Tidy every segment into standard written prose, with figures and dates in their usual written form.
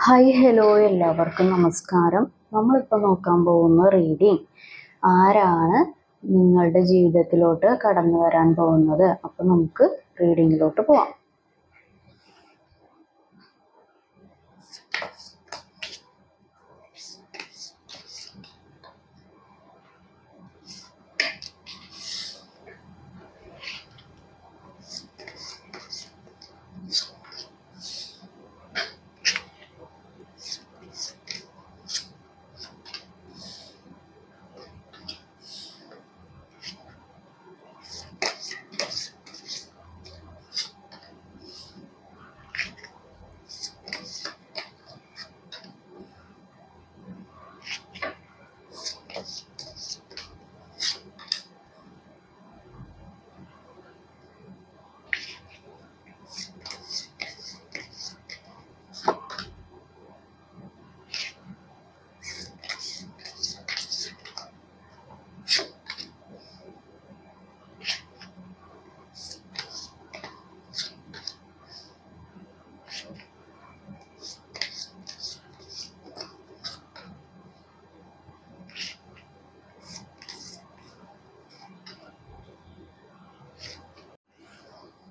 Hi hello എല്ലാവർക്കും നമസ്കാരം. നമ്മളിപ്പോൾ നോക്കാൻ പോകുന്ന റീഡിങ് ആരാണ് നിങ്ങളുടെ ജീവിതത്തിലോട്ട് കടന്നു വരാൻ പോകുന്നത്. അപ്പം നമുക്ക് റീഡിങ്ങിലോട്ട് പോവാം.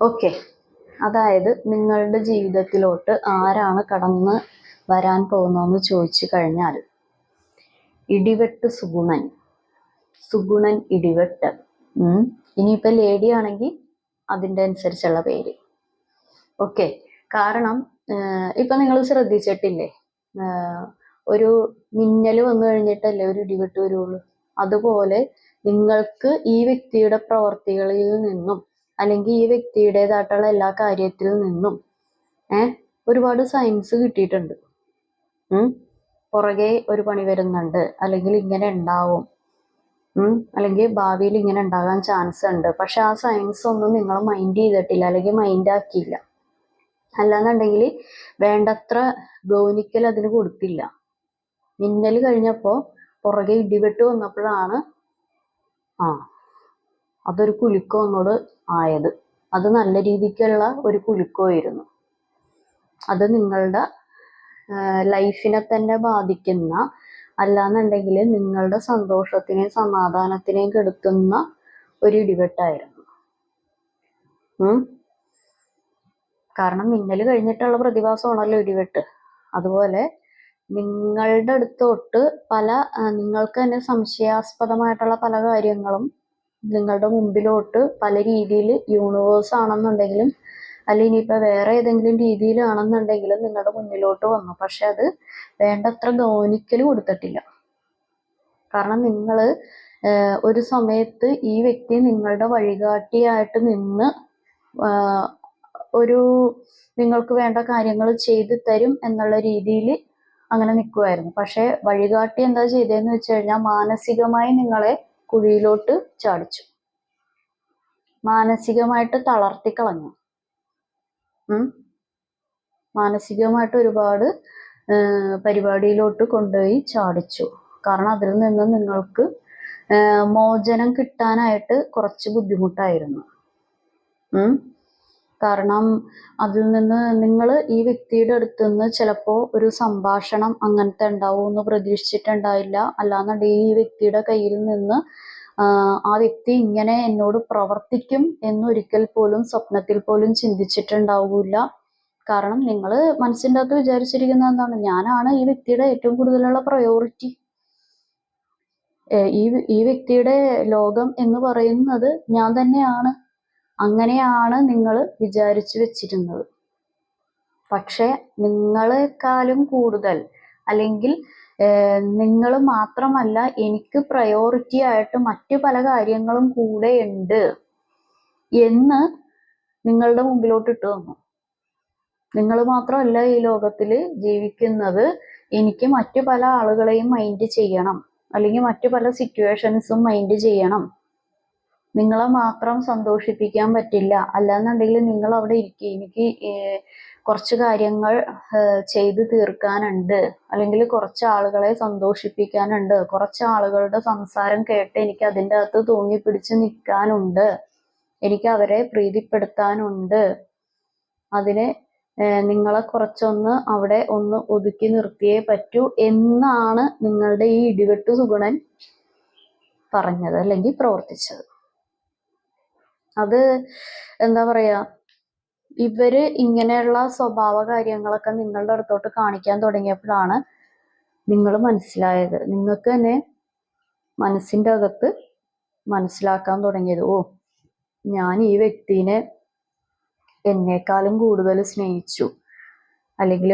ഓക്കെ, അതായത് നിങ്ങളുടെ ജീവിതത്തിലോട്ട് ആരാണ് കടന്ന് വരാൻ പോകുന്നതെന്ന് ചോദിച്ചു കഴിഞ്ഞാൽ ഇടിവെട്ട് സുഗുണൻ ഇടിവെട്ട്. ഇനിയിപ്പോൾ ലേഡി ആണെങ്കിൽ അതിൻ്റെ അനുസരിച്ചുള്ള പേര്. ഓക്കെ, കാരണം ഇപ്പം നിങ്ങൾ ശ്രദ്ധിച്ചിട്ടില്ലേ, ഒരു മിന്നൽ വന്നു കഴിഞ്ഞിട്ടല്ലേ ഒരു ഇടിവെട്ട് വരുള്ളൂ. അതുപോലെ നിങ്ങൾക്ക് ഈ വ്യക്തിയുടെ പ്രവർത്തികളിൽ നിന്നും അല്ലെങ്കിൽ ഈ വ്യക്തിയുടേതായിട്ടുള്ള എല്ലാ കാര്യത്തിൽ നിന്നും ഒരുപാട് സയൻസ് കിട്ടിയിട്ടുണ്ട്. പുറകെ ഒരു പണി വരുന്നുണ്ട്, അല്ലെങ്കിൽ ഇങ്ങനെ ഉണ്ടാവും, അല്ലെങ്കിൽ ഭാവിയിൽ ഇങ്ങനെ ഉണ്ടാകാൻ ചാൻസ് ഉണ്ട്. പക്ഷെ ആ സയൻസ് ഒന്നും നിങ്ങൾ മൈൻഡ് ചെയ്തിട്ടില്ല, അല്ലെങ്കിൽ മൈൻഡ് ആക്കിയില്ല. അല്ലാന്നുണ്ടെങ്കിൽ വേണ്ടത്ര ഗൗനിക്കൽ അതിന് കൊടുത്തില്ല. മിന്നൽ കഴിഞ്ഞപ്പോൾ പുറകെ ഇടിവെട്ട് വന്നപ്പോഴാണ് അതൊരു കുലുക്കം അങ്ങോട്ട് ആയത്. അത് നല്ല രീതിക്കുള്ള ഒരു കുലുക്കമായിരുന്നു. അത് നിങ്ങളുടെ ലൈഫിനെ തന്നെ ബാധിക്കുന്ന, അല്ലാന്നുണ്ടെങ്കിൽ നിങ്ങളുടെ സന്തോഷത്തിനെയും സമാധാനത്തിനെയും കെടുത്തുന്ന ഒരു ഇടിവെട്ടായിരുന്നു. കാരണം മിന്നൽ കഴിഞ്ഞിട്ടുള്ള പ്രതിഭാസമാണല്ലോ ഇടിവെട്ട്. അതുപോലെ നിങ്ങളുടെ അടുത്തോട്ട് നിങ്ങൾക്ക് തന്നെ സംശയാസ്പദമായിട്ടുള്ള പല കാര്യങ്ങളും നിങ്ങളുടെ മുമ്പിലോട്ട് പല രീതിയിൽ, യൂണിവേഴ്സ് ആണെന്നുണ്ടെങ്കിലും അല്ലെങ്കിൽ ഇനിയിപ്പോൾ വേറെ ഏതെങ്കിലും രീതിയിലാണെന്നുണ്ടെങ്കിലും നിങ്ങളുടെ മുന്നിലോട്ട് വന്നു. പക്ഷെ അത് വേണ്ടത്ര ഗൗനിക്കൽ കൊടുത്തിട്ടില്ല. കാരണം നിങ്ങൾ ഒരു സമയത്ത് ഈ വ്യക്തി നിങ്ങളുടെ വഴികാട്ടിയായിട്ട് നിന്ന് നിങ്ങൾക്ക് വേണ്ട കാര്യങ്ങൾ ചെയ്തു തരും എന്നുള്ള രീതിയിൽ അങ്ങനെ നിൽക്കുമായിരുന്നു. പക്ഷെ വഴികാട്ടി എന്താ ചെയ്തതെന്ന് വെച്ച് കഴിഞ്ഞാൽ മാനസികമായി നിങ്ങളെ കുഴിയിലോട്ട് ചാടിച്ചു, മാനസികമായിട്ട് തളർത്തിക്കളഞ്ഞു. മാനസികമായിട്ട് ഒരുപാട് പരിപാടിയിലോട്ട് കൊണ്ടുപോയി ചാടിച്ചു. കാരണം അതിൽ നിന്ന് നിങ്ങൾക്ക് മോചനം കിട്ടാനായിട്ട് കുറച്ച് ബുദ്ധിമുട്ടായിരുന്നു. കാരണം അതിൽ നിന്ന് നിങ്ങൾ ഈ വ്യക്തിയുടെ അടുത്ത് നിന്ന് ചിലപ്പോൾ ഒരു സംഭാഷണം അങ്ങനത്തെ ഉണ്ടാവും എന്ന് പ്രതീക്ഷിച്ചിട്ടുണ്ടായില്ല. അല്ലാന്നുണ്ടെങ്കിൽ ഈ വ്യക്തിയുടെ കയ്യിൽ നിന്ന് ആ വ്യക്തി ഇങ്ങനെ എന്നോട് പ്രവർത്തിക്കും എന്നൊരിക്കൽ പോലും സ്വപ്നത്തിൽ പോലും ചിന്തിച്ചിട്ടുണ്ടാവില്ല. കാരണം നിങ്ങൾ മനസ്സിൻ്റെ അകത്ത് വിചാരിച്ചിരിക്കുന്നത് എന്താണ്? ഞാനാണ് ഈ വ്യക്തിയുടെ ഏറ്റവും കൂടുതലുള്ള പ്രയോറിറ്റി. ഈ വ്യക്തിയുടെ ലോകം എന്ന് പറയുന്നത് ഞാൻ തന്നെയാണ്. അങ്ങനെയാണ് നിങ്ങൾ വിചാരിച്ചു വെച്ചിരുന്നത്. പക്ഷെ നിങ്ങളെക്കാളും കൂടുതൽ, അല്ലെങ്കിൽ നിങ്ങൾ മാത്രമല്ല, എനിക്ക് പ്രയോറിറ്റി ആയിട്ട് മറ്റു പല കാര്യങ്ങളും കൂടെ ഉണ്ട് എന്ന് നിങ്ങളുടെ മുമ്പിലോട്ട് ഇട്ട് തന്നു. നിങ്ങൾ മാത്രമല്ല ഈ ലോകത്തിൽ ജീവിക്കുന്നത്, എനിക്ക് മറ്റു പല ആളുകളെയും മൈൻഡ് ചെയ്യണം, അല്ലെങ്കിൽ മറ്റു പല സിറ്റുവേഷൻസും മൈൻഡ് ചെയ്യണം. നിങ്ങളെ മാത്രം സന്തോഷിപ്പിക്കാൻ പറ്റില്ല. അല്ലാന്നുണ്ടെങ്കിൽ നിങ്ങൾ അവിടെ ഇരിക്കുക, എനിക്ക് കുറച്ച് കാര്യങ്ങൾ ചെയ്തു തീർക്കാനുണ്ട്, അല്ലെങ്കിൽ കുറച്ച് ആളുകളെ സന്തോഷിപ്പിക്കാനുണ്ട്, കുറച്ച് ആളുകളുടെ സംസാരം കേട്ട് എനിക്ക് അതിൻ്റെ അകത്ത് തൂങ്ങിപ്പിടിച്ച് നിൽക്കാനുണ്ട്, എനിക്ക് അവരെ പ്രീതിപ്പെടുത്താനുണ്ട്, അതിന് നിങ്ങളെ കുറച്ചൊന്ന് അവിടെ ഒന്ന് ഒതുക്കി നിർത്തിയേ പറ്റൂ എന്നാണ് നിങ്ങളുടെ ഈ ഇടിവെട്ടു സുഗുണൻ പറഞ്ഞത് അല്ലെങ്കിൽ പ്രവർത്തിച്ചത്. അത് എന്താ പറയാ, ഇവര് ഇങ്ങനെയുള്ള സ്വഭാവ കാര്യങ്ങളൊക്കെ നിങ്ങളുടെ അടുത്തോട്ട് കാണിക്കാൻ തുടങ്ങിയപ്പോഴാണ് നിങ്ങൾ മനസ്സിലായത്, നിങ്ങൾക്ക് തന്നെ മനസ്സിന്റെ അകത്ത് മനസ്സിലാക്കാൻ തുടങ്ങിയത്, ഓ ഞാൻ ഈ വ്യക്തിനെ എന്നെക്കാളും കൂടുതൽ സ്നേഹിച്ചു, അല്ലെങ്കിൽ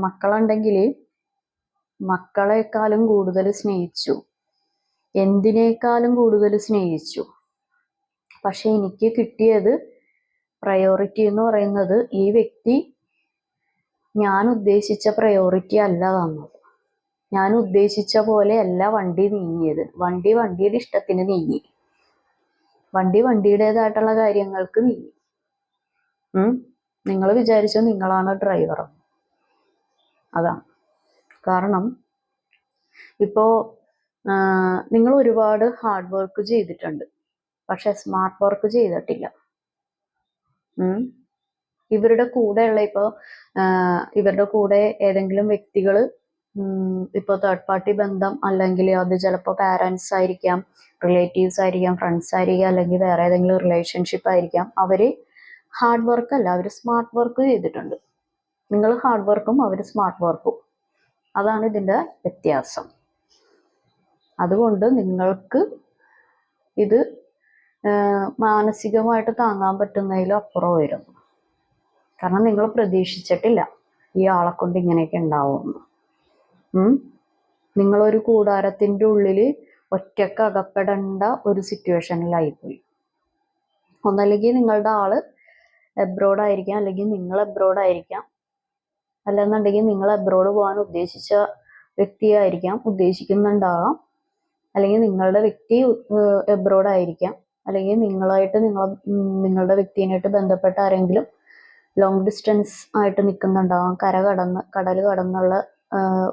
മക്കളുണ്ടെങ്കിൽ മക്കളെക്കാളും കൂടുതൽ സ്നേഹിച്ചു, എന്തിനേക്കാളും കൂടുതൽ സ്നേഹിച്ചു. പക്ഷെ എനിക്ക് കിട്ടിയത് പ്രയോറിറ്റി എന്ന് പറയുന്നത് ഈ വ്യക്തി ഞാൻ ഉദ്ദേശിച്ച പ്രയോറിറ്റി അല്ല തന്നത്. ഞാൻ ഉദ്ദേശിച്ച പോലെ അല്ല വണ്ടി നീങ്ങിയത്. വണ്ടിയുടെ ഇഷ്ടത്തിന് നീങ്ങി, വണ്ടിയുടേതായിട്ടുള്ള കാര്യങ്ങൾക്ക് നീങ്ങി. നിങ്ങൾ വിചാരിച്ചു നിങ്ങളാണ് ഡ്രൈവർ. അതാണ് കാരണം. ഇപ്പോ നിങ്ങൾ ഒരുപാട് ഹാർഡ് വർക്ക് ചെയ്തിട്ടുണ്ട്, പക്ഷെ സ്മാർട്ട് വർക്ക് ചെയ്തിട്ടില്ല. ഇവരുടെ കൂടെയുള്ള ഇവരുടെ കൂടെ ഏതെങ്കിലും വ്യക്തികൾ ഇപ്പോൾ തേർഡ് പാർട്ടി ബന്ധം, അല്ലെങ്കിൽ അത് ചിലപ്പോൾ പാരൻസ് ആയിരിക്കാം, റിലേറ്റീവ്സ് ആയിരിക്കാം, ഫ്രണ്ട്സ് ആയിരിക്കാം, അല്ലെങ്കിൽ വേറെ ഏതെങ്കിലും റിലേഷൻഷിപ്പ് ആയിരിക്കാം. അവര് ഹാർഡ് വർക്ക് അല്ല, അവർ സ്മാർട്ട് വർക്ക് ചെയ്തിട്ടുണ്ട്. നിങ്ങൾ ഹാർഡ് വർക്കും അവർ സ്മാർട്ട് വർക്കും, അതാണ് ഇതിൻ്റെ വ്യത്യാസം. അതുകൊണ്ട് നിങ്ങൾക്ക് ഇത് മാനസികമായിട്ട് താങ്ങാൻ പറ്റുന്നതിലും അപ്പുറം വരുന്നു. കാരണം നിങ്ങൾ പ്രതീക്ഷിച്ചിട്ടില്ല ഈ ആളെ കൊണ്ട് ഇങ്ങനെയൊക്കെ ഉണ്ടാവുമെന്ന്. നിങ്ങളൊരു കൂടാരത്തിൻ്റെ ഉള്ളിൽ ഒറ്റക്ക് അകപ്പെടേണ്ട ഒരു സിറ്റുവേഷനിലായിപ്പോയി. ഒന്നല്ലെങ്കിൽ നിങ്ങളുടെ ആള് എബ്രോഡ് ആയിരിക്കാം, അല്ലെങ്കിൽ നിങ്ങൾ എബ്രോഡ് ആയിരിക്കാം, അല്ലെന്നുണ്ടെങ്കിൽ നിങ്ങൾ എബ്രോഡ് പോകാൻ ഉദ്ദേശിച്ച വ്യക്തിയായിരിക്കാം, ഉദ്ദേശിക്കുന്നുണ്ടാകാം, അല്ലെങ്കിൽ നിങ്ങളുടെ വ്യക്തി എബ്രോഡ് ആയിരിക്കാം, അല്ലെങ്കിൽ നിങ്ങളുടെ വ്യക്തിയായിട്ട് ബന്ധപ്പെട്ട ആരെങ്കിലും ലോങ് ഡിസ്റ്റൻസ് ആയിട്ട് നിൽക്കുന്നുണ്ടാകാം, കടൽ കടന്നുള്ള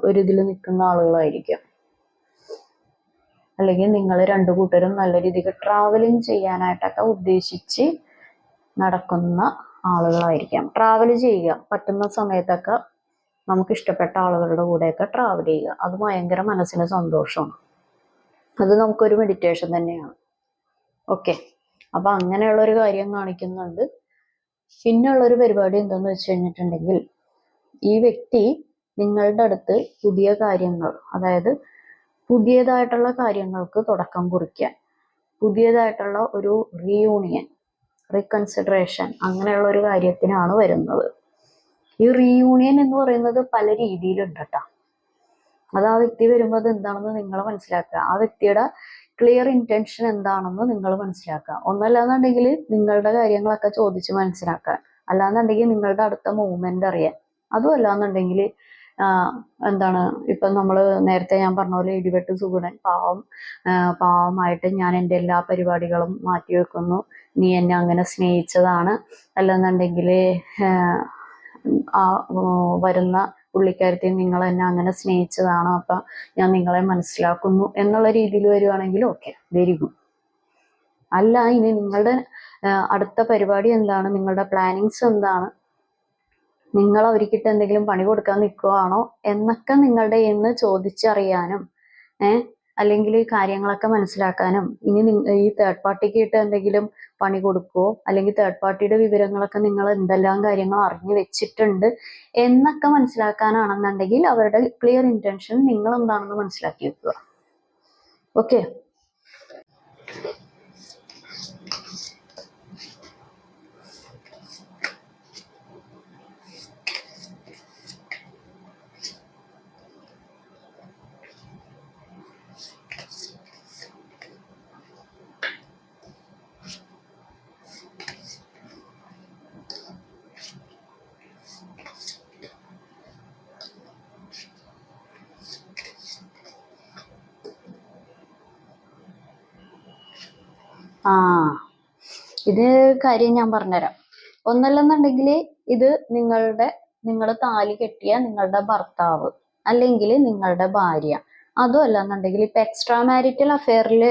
ഒരിതിൽ നിൽക്കുന്ന ആളുകളായിരിക്കാം, അല്ലെങ്കിൽ നിങ്ങൾ രണ്ടു കൂട്ടരും നല്ല രീതിക്ക് ട്രാവലിംഗ് ചെയ്യാനായിട്ടൊക്കെ ഉദ്ദേശിച്ച് നടക്കുന്ന ആളുകളായിരിക്കാം. ട്രാവൽ ചെയ്യുക പറ്റുന്ന സമയത്തൊക്കെ നമുക്ക് ഇഷ്ടപ്പെട്ട ആളുകളുടെ കൂടെയൊക്കെ ട്രാവൽ ചെയ്യുക, അത് ഭയങ്കര മനസ്സിന് സന്തോഷമാണ്. അത് നമുക്കൊരു മെഡിറ്റേഷൻ തന്നെയാണ്. ഓക്കെ, അപ്പൊ അങ്ങനെയുള്ളൊരു കാര്യം കാണിക്കുന്നുണ്ട്. പിന്നെയുള്ളൊരു പരിപാടി എന്താന്ന് വെച്ച് കഴിഞ്ഞിട്ടുണ്ടെങ്കിൽ, ഈ വ്യക്തി നിങ്ങളുടെ അടുത്ത് പുതിയ കാര്യങ്ങൾ, അതായത് പുതിയതായിട്ടുള്ള കാര്യങ്ങൾക്ക് തുടക്കം കുറിക്കാൻ, പുതിയതായിട്ടുള്ള ഒരു റീയൂണിയൻ, റീകൺസിഡറേഷൻ, അങ്ങനെയുള്ള ഒരു കാര്യത്തിനാണ് വരുന്നത്. ഈ റീയൂണിയൻ എന്ന് പറയുന്നത് പല രീതിയിലുണ്ട് കേട്ടോ. അത് ആ വ്യക്തി വരുമ്പോൾ അത് എന്താണെന്ന് നിങ്ങൾ മനസ്സിലാക്കുക, ആ വ്യക്തിയുടെ ക്ലിയർ ഇന്റൻഷൻ എന്താണെന്ന് നിങ്ങൾ മനസ്സിലാക്കുക. ഒന്നല്ലാന്നുണ്ടെങ്കിൽ നിങ്ങളുടെ കാര്യങ്ങളൊക്കെ ചോദിച്ച് മനസ്സിലാക്കാൻ, അല്ലാന്നുണ്ടെങ്കിൽ നിങ്ങളുടെ അടുത്ത മൂവ്മെന്റ് അറിയാൻ, അതും അല്ലാന്നുണ്ടെങ്കിൽ എന്താണ് ഇപ്പം നമ്മൾ നേരത്തെ ഞാൻ പറഞ്ഞ പോലെ ഇടിവെട്ട് സുഗുണൻ പാവമായിട്ട് ഞാൻ എൻ്റെ എല്ലാ പരിപാടികളും മാറ്റിവെക്കുന്നു, നീ എന്നെ അങ്ങനെ സ്നേഹിച്ചതാണ്, അല്ലെന്നുണ്ടെങ്കിൽ ആ വരുന്ന പുള്ളിക്കാരത്തെ നിങ്ങൾ എന്നെ അങ്ങനെ സ്നേഹിച്ചതാണ്, അപ്പം ഞാൻ നിങ്ങളെ മനസ്സിലാക്കുന്നു എന്നുള്ള രീതിയിൽ വരുവാണെങ്കിൽ ഓക്കെ, വെരി ഗുഡ്. അല്ല, ഇനി നിങ്ങളുടെ അടുത്ത പരിപാടി എന്താണ്, നിങ്ങളുടെ പ്ലാനിങ്സ് എന്താണ്, നിങ്ങൾ അവർക്കിട്ട് എന്തെങ്കിലും പണി കൊടുക്കാൻ നിൽക്കുവാണോ എന്നൊക്കെ നിങ്ങളുടെ എന്ന് ചോദിച്ചറിയാനും അല്ലെങ്കിൽ കാര്യങ്ങളൊക്കെ മനസ്സിലാക്കാനും, ഇനി ഈ തേർഡ് പാർട്ടിക്ക് ഇട്ട് എന്തെങ്കിലും പണി കൊടുക്കുവോ, അല്ലെങ്കിൽ തേർഡ് പാർട്ടിയുടെ വിവരങ്ങളൊക്കെ നിങ്ങൾ എന്തെല്ലാം കാര്യങ്ങൾ അറിഞ്ഞു വെച്ചിട്ടുണ്ട് എന്നൊക്കെ മനസ്സിലാക്കാനാണെന്നുണ്ടെങ്കിൽ അവരുടെ ക്ലിയർ ഇന്റൻഷൻ നിങ്ങൾ എന്താണെന്ന് മനസ്സിലാക്കി വെക്കുക. ഓക്കെ, ഇത് കാര്യം ഞാൻ പറഞ്ഞുതരാം. ഒന്നല്ലെന്നുണ്ടെങ്കിൽ ഇത് നിങ്ങൾ താലി കെട്ടിയ നിങ്ങളുടെ ഭർത്താവ്, അല്ലെങ്കിൽ നിങ്ങളുടെ ഭാര്യ, അതും അല്ലെന്നുണ്ടെങ്കിൽ ഇപ്പൊ എക്സ്ട്രാ മാരിറ്റൽ അഫെയറിൽ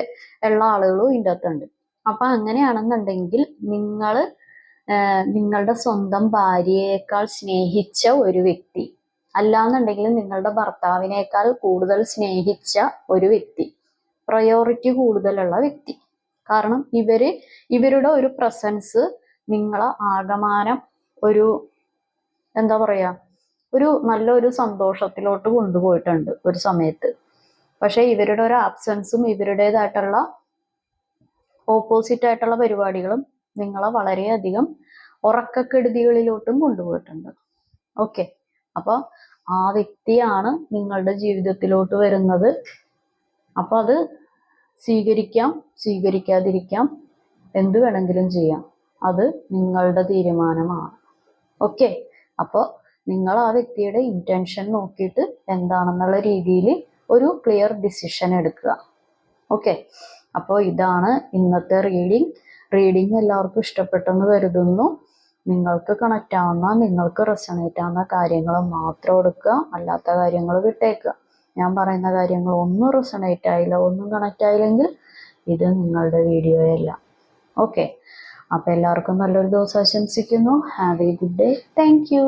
ഉള്ള ആളുകളും ഇതിൻ്റെ അകത്തുണ്ട്. അപ്പൊ അങ്ങനെയാണെന്നുണ്ടെങ്കിൽ നിങ്ങൾ നിങ്ങളുടെ സ്വന്തം ഭാര്യയേക്കാൾ സ്നേഹിച്ച ഒരു വ്യക്തി, അല്ലാന്നുണ്ടെങ്കിൽ നിങ്ങളുടെ ഭർത്താവിനേക്കാൾ കൂടുതൽ സ്നേഹിച്ച ഒരു വ്യക്തി, പ്രയോറിറ്റി കൂടുതലുള്ള വ്യക്തി. കാരണം ഇവരുടെ ഒരു പ്രസൻസ് നിങ്ങളെ ആകമാനം ഒരു എന്താ പറയാ, ഒരു നല്ലൊരു സന്തോഷത്തിലോട്ട് കൊണ്ടുപോയിട്ടുണ്ട് ഒരു സമയത്ത്. പക്ഷെ ഇവരുടെ ഒരു ആബ്സെൻസും ഇവരുടേതായിട്ടുള്ള ഓപ്പോസിറ്റ് ആയിട്ടുള്ള പരിപാടികളും നിങ്ങളെ വളരെയധികം ഉറക്കക്കെടുതികളിലോട്ടും കൊണ്ടുപോയിട്ടുണ്ട്. ഓക്കെ, അപ്പോൾ ആ വ്യക്തിയാണ് നിങ്ങളുടെ ജീവിതത്തിലോട്ട് വരുന്നത്. അപ്പോൾ അത് സ്വീകരിക്കാം, സ്വീകരിക്കാതിരിക്കാം, എന്ത് വേണമെങ്കിലും ചെയ്യാം. അത് നിങ്ങളുടെ തീരുമാനമാണ്. ഓക്കെ, അപ്പോൾ നിങ്ങൾ ആ വ്യക്തിയുടെ ഇന്റൻഷൻ നോക്കിയിട്ട് എന്താണെന്നുള്ള രീതിയിൽ ഒരു ക്ലിയർ ഡിസിഷൻ എടുക്കുക. ഓക്കെ, അപ്പോൾ ഇതാണ് ഇന്നത്തെ റീഡിങ് എല്ലാവർക്കും ഇഷ്ടപ്പെട്ടെന്ന് കരുതുന്നു. നിങ്ങൾക്ക് കണക്റ്റ് ആവുന്ന, നിങ്ങൾക്ക് റെസണേറ്റ് ആവുന്ന കാര്യങ്ങൾ മാത്രം എടുക്കുക, അല്ലാത്ത കാര്യങ്ങൾ വിട്ടേക്കുക. ഞാൻ പറയുന്ന കാര്യങ്ങൾ ഒന്നും റെസണേറ്റ് ആയില്ല, ഒന്നും കണക്റ്റ് ആയില്ലെങ്കിൽ ഇത് നിങ്ങളുടെ വീഡിയോയല്ല. ഓക്കെ, അപ്പോൾ എല്ലാവർക്കും നല്ലൊരു ദിവസം ആശംസിക്കുന്നു. Have A good day. Thank you.